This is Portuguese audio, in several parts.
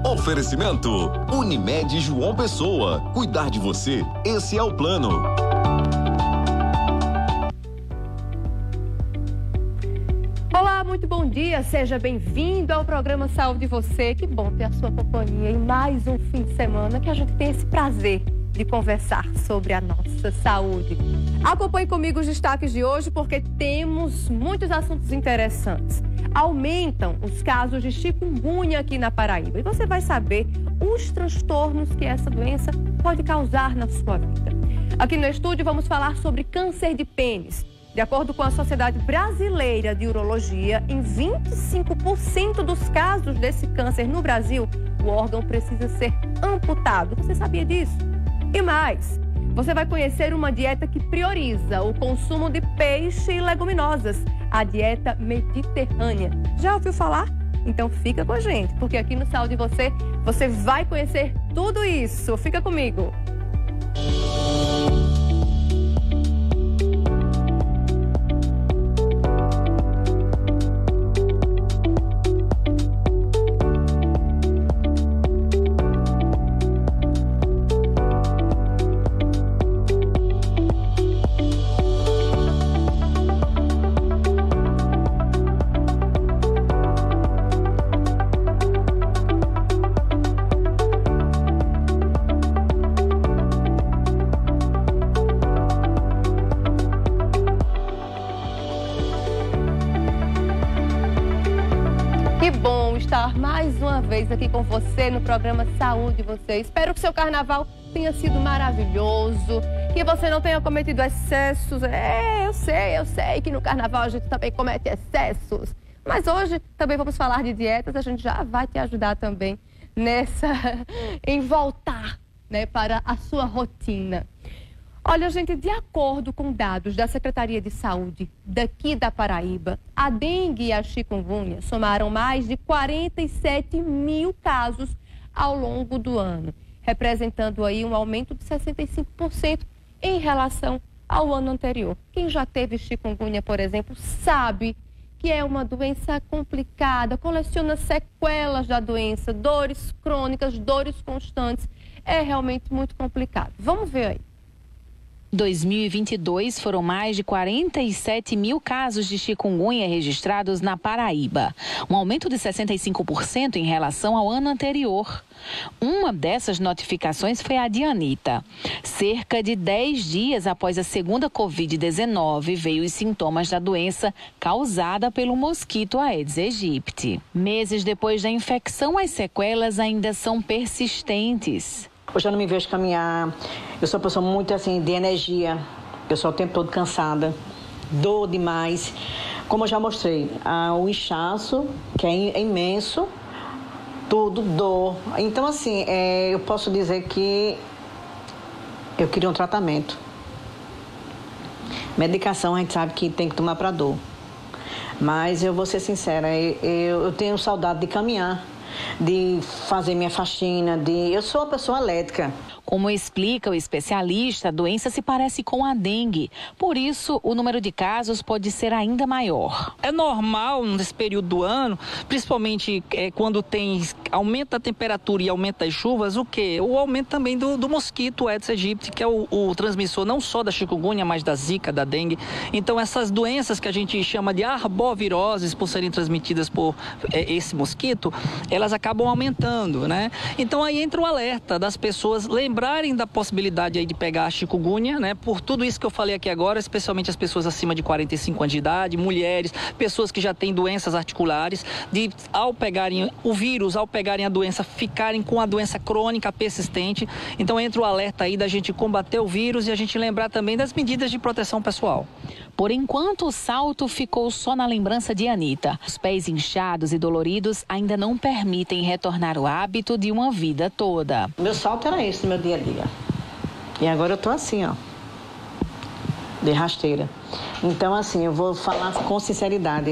Oferecimento Unimed João Pessoa. Cuidar de você, esse é o plano. Olá, muito bom dia. Seja bem-vindo ao programa Saúde Você. Que bom ter a sua companhia em mais um fim de semana que a gente tem esse prazer de conversar sobre a nossa saúde. Acompanhe comigo os destaques de hoje porque temos muitos assuntos interessantes. Aumentam os casos de chikungunya aqui na Paraíba e você vai saber os transtornos que essa doença pode causar na sua vida. Aqui no estúdio vamos falar sobre câncer de pênis. De acordo com a Sociedade Brasileira de Urologia, em 25% dos casos desse câncer no Brasil, o órgão precisa ser amputado. Você sabia disso? E mais, você vai conhecer uma dieta que prioriza o consumo de peixe e leguminosas, a dieta mediterrânea. Já ouviu falar? Então fica com a gente, porque aqui no Saúde você vai conhecer tudo isso. Fica comigo. Mais uma vez aqui com você no programa Saúde Você. Espero que seu carnaval tenha sido maravilhoso, que você não tenha cometido excessos. Eu sei que no carnaval a gente também comete excessos. Mas hoje também vamos falar de dietas, a gente já vai te ajudar também em voltar, né, para a sua rotina. Olha, gente, de acordo com dados da Secretaria de Saúde daqui da Paraíba, a dengue e a chikungunya somaram mais de 47 mil casos ao longo do ano, representando aí um aumento de 65% em relação ao ano anterior. Quem já teve chikungunya, por exemplo, sabe que é uma doença complicada, coleciona sequelas da doença, dores crônicas, dores constantes. É realmente muito complicado. Vamos ver aí. Em 2022, foram mais de 47 mil casos de chikungunya registrados na Paraíba, um aumento de 65% em relação ao ano anterior. Uma dessas notificações foi a de Anitta. Cerca de 10 dias após a segunda Covid-19, veio os sintomas da doença causada pelo mosquito Aedes aegypti. Meses depois da infecção, as sequelas ainda são persistentes. Hoje eu não me vejo caminhar, eu sou uma pessoa muito assim, de energia, eu sou o tempo todo cansada, dor demais. Como eu já mostrei, o inchaço, que é imenso, tudo, dor. Então assim, eu posso dizer que eu queria um tratamento. Medicação a gente sabe que tem que tomar para dor. Mas eu vou ser sincera, eu tenho saudade de caminhar, de fazer minha faxina, eu sou uma pessoa alérgica. Como explica o especialista, a doença se parece com a dengue. Por isso, o número de casos pode ser ainda maior. É normal nesse período do ano, principalmente quando aumenta a temperatura e aumenta as chuvas, o quê? O aumento também do mosquito Aedes aegypti, que é o transmissor não só da chikungunya, mas da zika, da dengue. Então, essas doenças que a gente chama de arboviroses, por serem transmitidas por esse mosquito, elas acabam aumentando, né? Então, aí entra o alerta das pessoas lembrarem da possibilidade aí de pegar a chikungunya, né? Por tudo isso que eu falei aqui agora, especialmente as pessoas acima de 45 anos de idade, mulheres, pessoas que já têm doenças articulares, ao pegarem o vírus, ao pegarem a doença, ficarem com a doença crônica persistente. Então entra o alerta aí da gente combater o vírus e a gente lembrar também das medidas de proteção pessoal. Por enquanto, o salto ficou só na lembrança de Anitta. Os pés inchados e doloridos ainda não permitem retornar o hábito de uma vida toda. Meu salto era esse no meu dia a dia. E agora eu tô assim, ó, de rasteira. Então, assim, eu vou falar com sinceridade.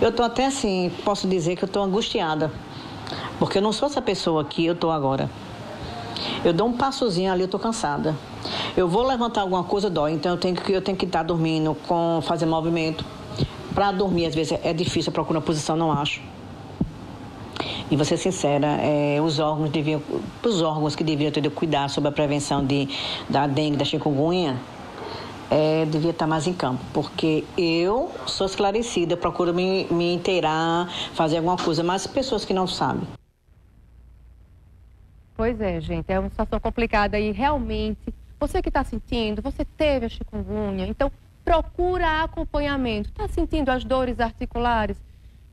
Eu tô até assim, posso dizer que eu tô angustiada. Porque eu não sou essa pessoa que eu tô agora. Eu dou um passozinho ali, eu tô cansada. Eu vou levantar alguma coisa, dói. Então eu tenho que estar dormindo, fazer movimento. Para dormir, às vezes, é difícil, eu procuro uma posição, não acho. E vou ser sincera, os órgãos que deviam ter de cuidar sobre a prevenção da dengue, da chikungunya, devia estar mais em campo, porque eu sou esclarecida, procuro me inteirar, fazer alguma coisa, mas pessoas que não sabem. Pois é, gente, é uma situação complicada e realmente, você que está sentindo, você teve a chikungunya, então procura acompanhamento. Está sentindo as dores articulares?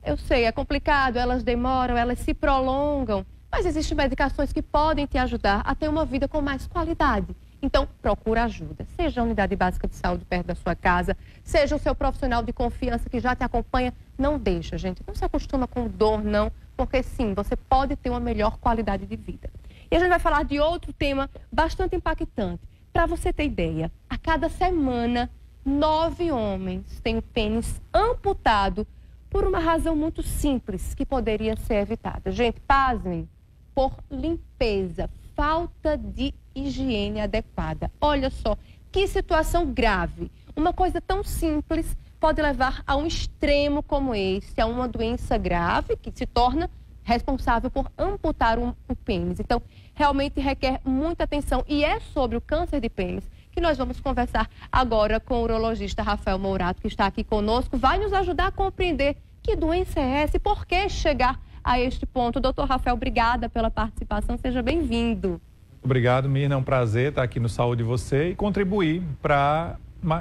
Eu sei, é complicado, elas demoram, elas se prolongam, mas existem medicações que podem te ajudar a ter uma vida com mais qualidade. Então, procura ajuda, seja a unidade básica de saúde perto da sua casa, seja o seu profissional de confiança que já te acompanha. Não deixa, gente, não se acostuma com dor, não, porque sim, você pode ter uma melhor qualidade de vida. E a gente vai falar de outro tema bastante impactante. Para você ter ideia, a cada semana, 9 homens têm o pênis amputado por uma razão muito simples que poderia ser evitada. Gente, pasmem, por limpeza, falta de higiene adequada. Olha só, que situação grave. Uma coisa tão simples pode levar a um extremo como esse, a uma doença grave que se torna responsável por amputar o pênis. Então, realmente requer muita atenção. E é sobre o câncer de pênis que nós vamos conversar agora com o urologista Rafael Mourato, que está aqui conosco. Vai nos ajudar a compreender que doença é essa e por que chegar a este ponto. Doutor Rafael, obrigada pela participação. Seja bem-vindo. Obrigado, Mirna. É um prazer estar aqui no Saúde Você e contribuir para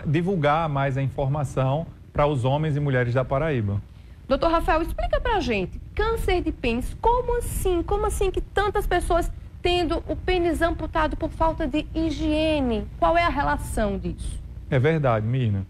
divulgar mais a informação para os homens e mulheres da Paraíba. Doutor Rafael, explica pra gente, câncer de pênis, como assim? Como assim que tantas pessoas tendo o pênis amputado por falta de higiene? Qual é a relação disso? É verdade, Mirna.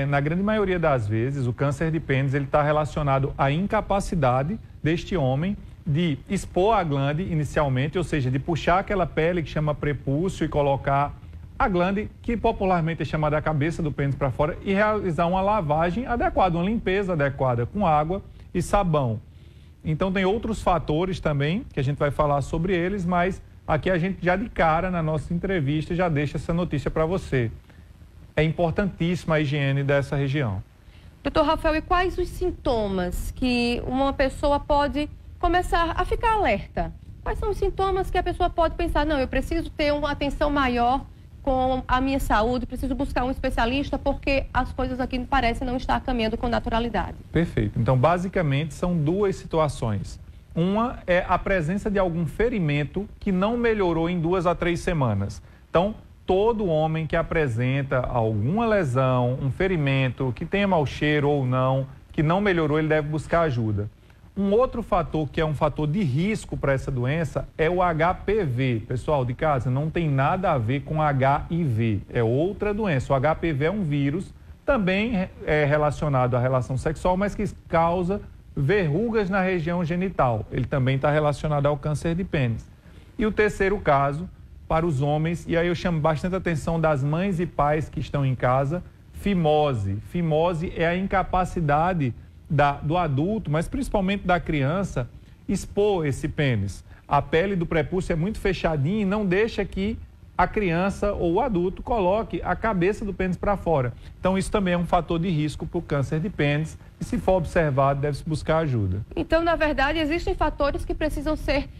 Na grande maioria das vezes, o câncer de pênis está relacionado à incapacidade deste homem de expor a glande inicialmente, ou seja, de puxar aquela pele que chama prepúcio e colocar a glande, que popularmente é chamada a cabeça do pênis, para fora e realizar uma lavagem adequada, uma limpeza adequada com água e sabão. Então tem outros fatores também, que a gente vai falar sobre eles, mas aqui a gente já de cara na nossa entrevista já deixa essa notícia para você. É importantíssima a higiene dessa região. Doutor Rafael, e quais os sintomas que uma pessoa pode começar a ficar alerta? Quais são os sintomas que a pessoa pode pensar, não, eu preciso ter uma atenção maior com a minha saúde, preciso buscar um especialista porque as coisas aqui parecem não estar caminhando com naturalidade? Perfeito. Então, basicamente, são duas situações. Uma é a presença de algum ferimento que não melhorou em 2 a 3 semanas. Então, todo homem que apresenta alguma lesão, um ferimento, que tenha mau cheiro ou não, que não melhorou, ele deve buscar ajuda. Um outro fator que é um fator de risco para essa doença é o HPV. Pessoal de casa, não tem nada a ver com HIV, é outra doença. O HPV é um vírus, também é relacionado à relação sexual, mas que causa verrugas na região genital. Ele também está relacionado ao câncer de pênis. E o terceiro caso, para os homens, e aí eu chamo bastante a atenção das mães e pais que estão em casa, fimose. Fimose é a incapacidade do adulto, mas principalmente da criança, expor esse pênis. A pele do prepúcio é muito fechadinha e não deixa que a criança ou o adulto coloque a cabeça do pênis para fora. Então, isso também é um fator de risco para o câncer de pênis e, se for observado, deve-se buscar ajuda. Então, na verdade, existem fatores que precisam ser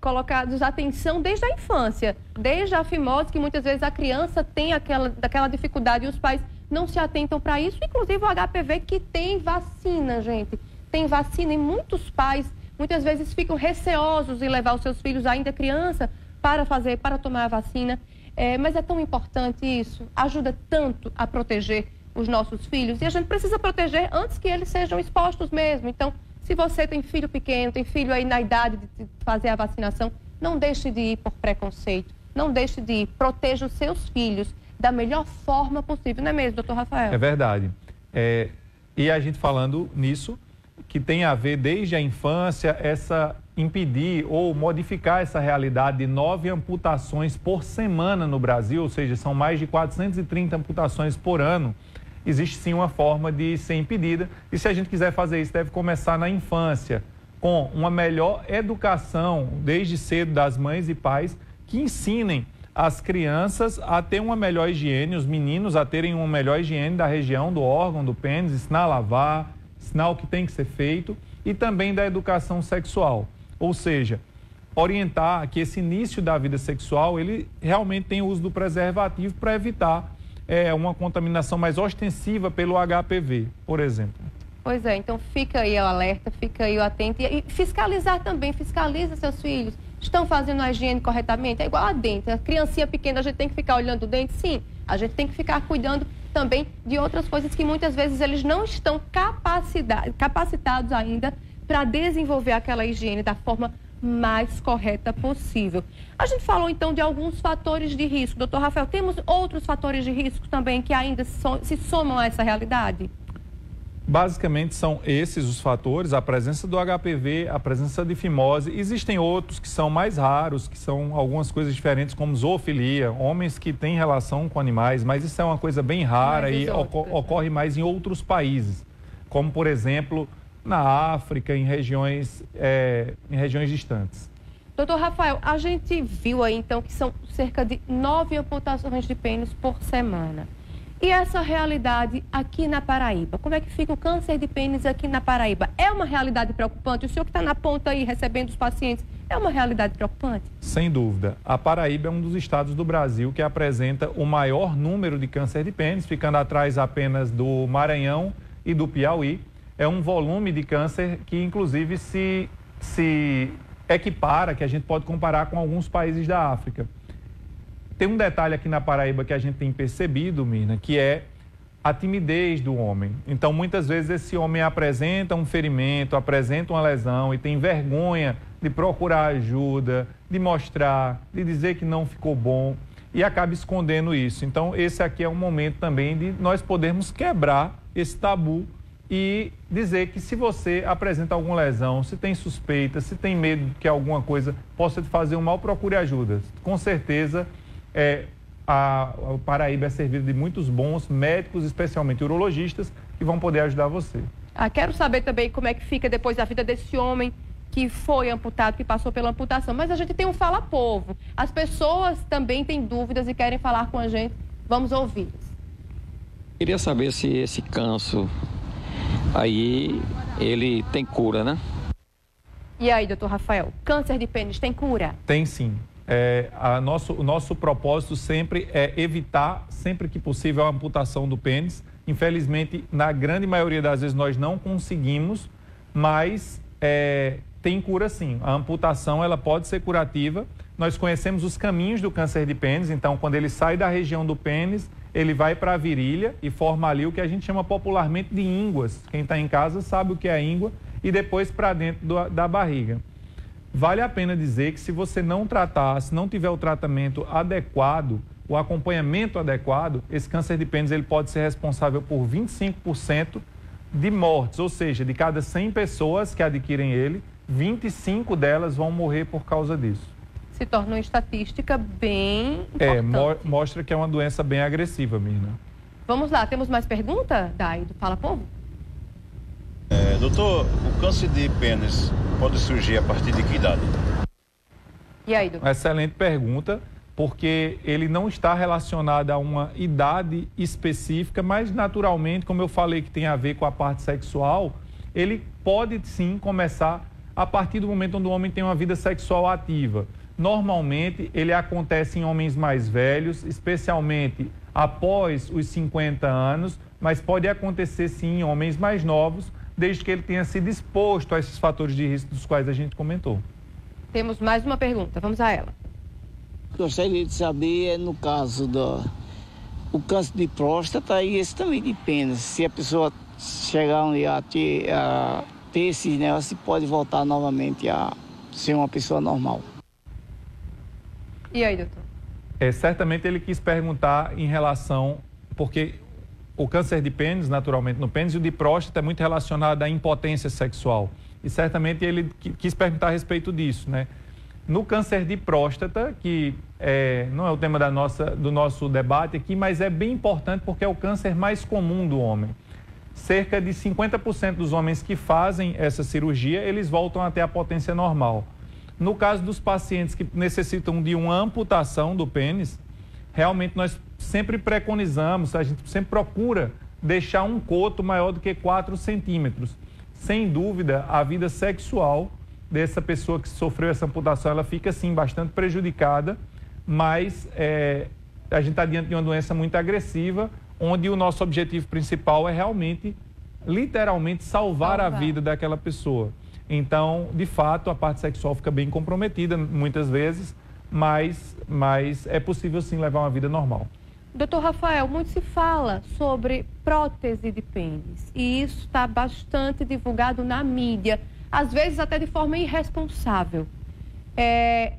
colocados atenção desde a infância, desde a fimose, que muitas vezes a criança tem aquela dificuldade e os pais não se atentam para isso, inclusive o HPV, que tem vacina, gente. Tem vacina e muitos pais, muitas vezes, ficam receosos em levar os seus filhos ainda criança para tomar a vacina. Mas é tão importante isso, ajuda tanto a proteger os nossos filhos. E a gente precisa proteger antes que eles sejam expostos mesmo. Então, se você tem filho pequeno, tem filho aí na idade de fazer a vacinação, não deixe de ir por preconceito, não deixe de ir, proteja os seus filhos da melhor forma possível, não é mesmo, doutor Rafael? É verdade. E a gente falando nisso, que tem a ver desde a infância, impedir ou modificar essa realidade de 9 amputações por semana no Brasil, ou seja, são mais de 430 amputações por ano. Existe sim uma forma de ser impedida e se a gente quiser fazer isso, deve começar na infância, com uma melhor educação desde cedo das mães e pais que ensinem as crianças a ter uma melhor higiene, os meninos a terem uma melhor higiene da região do órgão, do pênis, ensinar a lavar, ensinar o que tem que ser feito e também da educação sexual. Ou seja, orientar que esse início da vida sexual, ele realmente tem o uso do preservativo para evitar uma contaminação mais ostensiva pelo HPV, por exemplo. Pois é, então fica aí o alerta, fica aí o atento e fiscalizar também, fiscaliza seus filhos. Estão fazendo a higiene corretamente? É igual a dente. A criancinha pequena, a gente tem que ficar olhando o dente? Sim. A gente tem que ficar cuidando também de outras coisas que muitas vezes eles não estão capacitados ainda para desenvolver aquela higiene da forma mais correta possível. A gente falou então de alguns fatores de risco. Doutor Rafael, temos outros fatores de risco também que ainda se somam a essa realidade? Basicamente são esses os fatores, a presença do HPV, a presença de fimose. Existem outros que são mais raros, que são algumas coisas diferentes, como zoofilia, homens que têm relação com animais, mas isso é uma coisa bem rara e ocorre mais em outros países, como por exemplo na África, em regiões distantes. Doutor Rafael, a gente viu aí então que são cerca de 9 amputações de pênis por semana. E essa realidade aqui na Paraíba, como é que fica o câncer de pênis aqui na Paraíba? É uma realidade preocupante? O senhor que está na ponta aí recebendo os pacientes, é uma realidade preocupante? Sem dúvida. A Paraíba é um dos estados do Brasil que apresenta o maior número de câncer de pênis, ficando atrás apenas do Maranhão e do Piauí. É um volume de câncer que inclusive se equipara, que a gente pode comparar com alguns países da África. Tem um detalhe aqui na Paraíba que a gente tem percebido, Mirna, que é a timidez do homem. Então, muitas vezes esse homem apresenta um ferimento, apresenta uma lesão e tem vergonha de procurar ajuda, de mostrar, de dizer que não ficou bom e acaba escondendo isso. Então, esse aqui é um momento também de nós podermos quebrar esse tabu e dizer que se você apresenta alguma lesão, se tem suspeita, se tem medo que alguma coisa possa te fazer um mal, procure ajuda. Com certeza, a Paraíba é servida de muitos bons médicos, especialmente urologistas, que vão poder ajudar você. Quero saber também como é que fica depois a vida desse homem que foi amputado, que passou pela amputação. Mas a gente tem um fala-povo. As pessoas também têm dúvidas e querem falar com a gente. Vamos ouvi-las. Queria saber se esse câncer aí, ele tem cura, né? E aí, doutor Rafael, câncer de pênis tem cura? Tem sim. O nosso propósito sempre é evitar, sempre que possível, a amputação do pênis. Infelizmente, na grande maioria das vezes nós não conseguimos, mas tem cura sim. A amputação ela pode ser curativa. Nós conhecemos os caminhos do câncer de pênis, então quando ele sai da região do pênis, ele vai para a virilha e forma ali o que a gente chama popularmente de ínguas. Quem está em casa sabe o que é a íngua, e depois para dentro da barriga. Vale a pena dizer que se você não tratar, se não tiver o tratamento adequado, o acompanhamento adequado, esse câncer de pênis ele pode ser responsável por 25% de mortes, ou seja, de cada 100 pessoas que adquirem ele, 25 delas vão morrer por causa disso. Se torna uma estatística bem importante. Mostra que é uma doença bem agressiva, Mirna. Vamos lá, temos mais pergunta, Dai, do Fala Povo? Doutor, o câncer de pênis pode surgir a partir de que idade? E aí, doutor? Excelente pergunta, porque ele não está relacionado a uma idade específica, mas naturalmente, como eu falei que tem a ver com a parte sexual, ele pode sim começar a partir do momento onde o homem tem uma vida sexual ativa. Normalmente, ele acontece em homens mais velhos, especialmente após os 50 anos, mas pode acontecer sim em homens mais novos, desde que ele tenha sido exposto a esses fatores de risco dos quais a gente comentou. Temos mais uma pergunta, vamos a ela. Gostaria de saber, no caso do câncer de próstata e esse também de pênis, se a pessoa chegar a ter esses negócios, pode voltar novamente a ser uma pessoa normal. E aí, doutor? Certamente ele quis perguntar em relação, porque o câncer de pênis, naturalmente, no pênis, e o de próstata é muito relacionado à impotência sexual. E certamente ele quis perguntar a respeito disso, né? No câncer de próstata, que não é o tema do nosso debate aqui, mas é bem importante porque é o câncer mais comum do homem. Cerca de 50% dos homens que fazem essa cirurgia, eles voltam a ter a potência normal. No caso dos pacientes que necessitam de uma amputação do pênis, realmente nós sempre preconizamos, a gente sempre procura deixar um coto maior do que 4 centímetros. sem dúvida, a vida sexual dessa pessoa que sofreu essa amputação, ela fica, sim, bastante prejudicada, mas a gente está diante de uma doença muito agressiva, onde o nosso objetivo principal é realmente, literalmente, salvar a vida daquela pessoa. Então, de fato, a parte sexual fica bem comprometida, muitas vezes, mas é possível, sim, levar uma vida normal. Doutor Rafael, muito se fala sobre prótese de pênis e isso está bastante divulgado na mídia, às vezes até de forma irresponsável.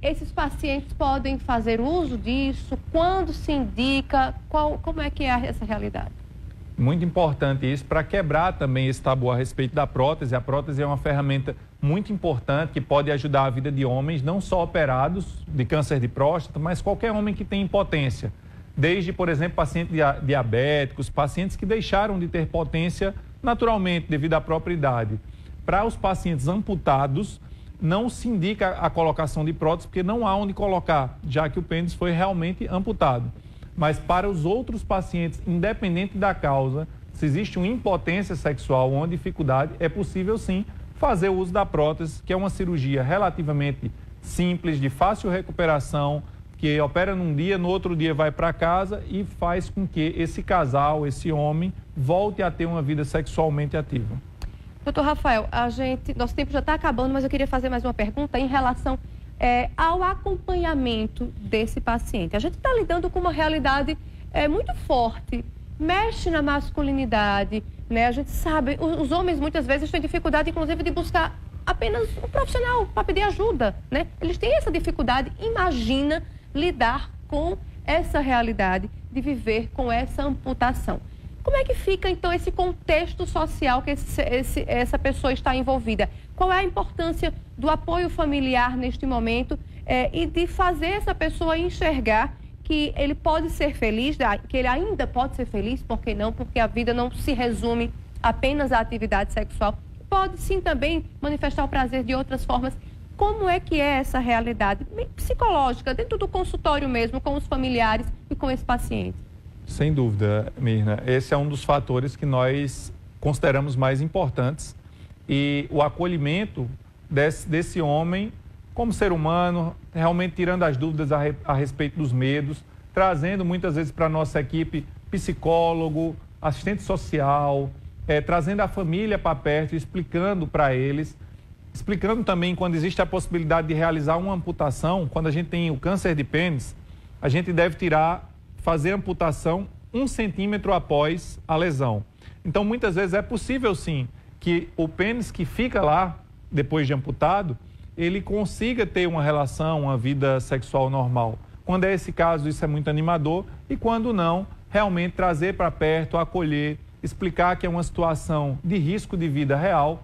Esses pacientes podem fazer uso disso? Quando se indica? Como é que é essa realidade? Muito importante isso para quebrar também esse tabu a respeito da prótese. A prótese é uma ferramenta muito importante que pode ajudar a vida de homens, não só operados de câncer de próstata, mas qualquer homem que tem impotência. Desde, por exemplo, pacientes diabéticos, pacientes que deixaram de ter potência naturalmente devido à própria idade. Para os pacientes amputados, não se indica a colocação de prótese porque não há onde colocar, já que o pênis foi realmente amputado. Mas para os outros pacientes, independente da causa, se existe uma impotência sexual ou uma dificuldade, é possível sim fazer o uso da prótese, que é uma cirurgia relativamente simples, de fácil recuperação, que opera num dia, no outro dia vai para casa e faz com que esse casal, esse homem, volte a ter uma vida sexualmente ativa. Doutor Rafael, nosso tempo já está acabando, mas eu queria fazer mais uma pergunta em relação ao acompanhamento desse paciente. A gente está lidando com uma realidade muito forte, mexe na masculinidade, né? A gente sabe, os homens muitas vezes têm dificuldade, inclusive, de buscar apenas um profissional para pedir ajuda, né? Eles têm essa dificuldade, imagina lidar com essa realidade de viver com essa amputação. Como é que fica, então, esse contexto social que essa pessoa está envolvida? Qual é a importância do apoio familiar neste momento e de fazer essa pessoa enxergar que ele pode ser feliz, que ele ainda pode ser feliz, por que não? Porque a vida não se resume apenas à atividade sexual. Pode, sim, também manifestar o prazer de outras formas. Como é que é essa realidade psicológica, dentro do consultório mesmo, com os familiares e com esse paciente? Sem dúvida, Mirna. Esse é um dos fatores que nós consideramos mais importantes. E o acolhimento desse homem como ser humano, realmente tirando as dúvidas a respeito dos medos, trazendo muitas vezes para a nossa equipe psicólogo, assistente social, trazendo a família para perto, explicando para eles, explicando também quando existe a possibilidade de realizar uma amputação. Quando a gente tem o câncer de pênis, a gente deve fazer a amputação 1 centímetro após a lesão. Então, muitas vezes é possível, sim, que o pênis que fica lá, depois de amputado, ele consiga ter uma relação, uma vida sexual normal. Quando é esse caso, isso é muito animador. E quando não, realmente trazer para perto, acolher, explicar que é uma situação de risco de vida real.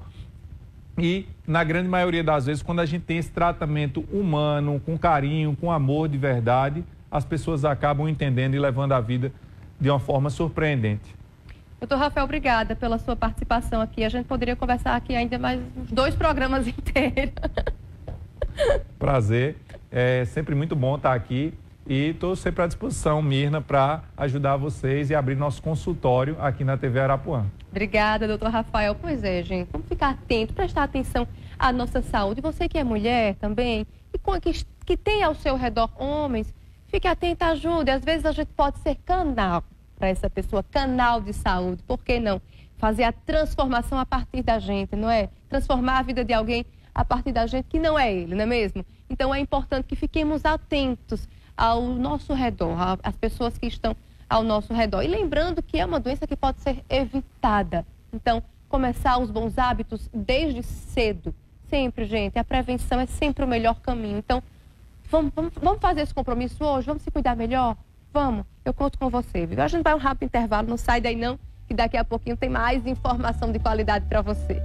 E, na grande maioria das vezes, quando a gente tem esse tratamento humano, com carinho, com amor de verdade, as pessoas acabam entendendo e levando a vida de uma forma surpreendente. Doutor Rafael, obrigada pela sua participação aqui. A gente poderia conversar aqui ainda mais uns 2 programas inteiros. Prazer. É sempre muito bom estar aqui e estou sempre à disposição, Mirna, para ajudar vocês e abrir nosso consultório aqui na TV Arapuã. Obrigada, doutor Rafael. Pois é, gente, vamos ficar atento, prestar atenção à nossa saúde. Você que é mulher também e que tem ao seu redor homens, fique atento, ajude. Às vezes a gente pode ser canal para essa pessoa, canal de saúde. Por que não? Fazer a transformação a partir da gente, não é? Transformar a vida de alguém a partir da gente que não é ele, não é mesmo? Então é importante que fiquemos atentos ao nosso redor, às pessoas que estão ao nosso redor. E lembrando que é uma doença que pode ser evitada. Então, começar os bons hábitos desde cedo. Sempre, gente, a prevenção é sempre o melhor caminho. Então, vamos fazer esse compromisso hoje? Vamos se cuidar melhor? Vamos, eu conto com você, viu? A gente vai um rápido intervalo, não sai daí não, que daqui a pouquinho tem mais informação de qualidade para você.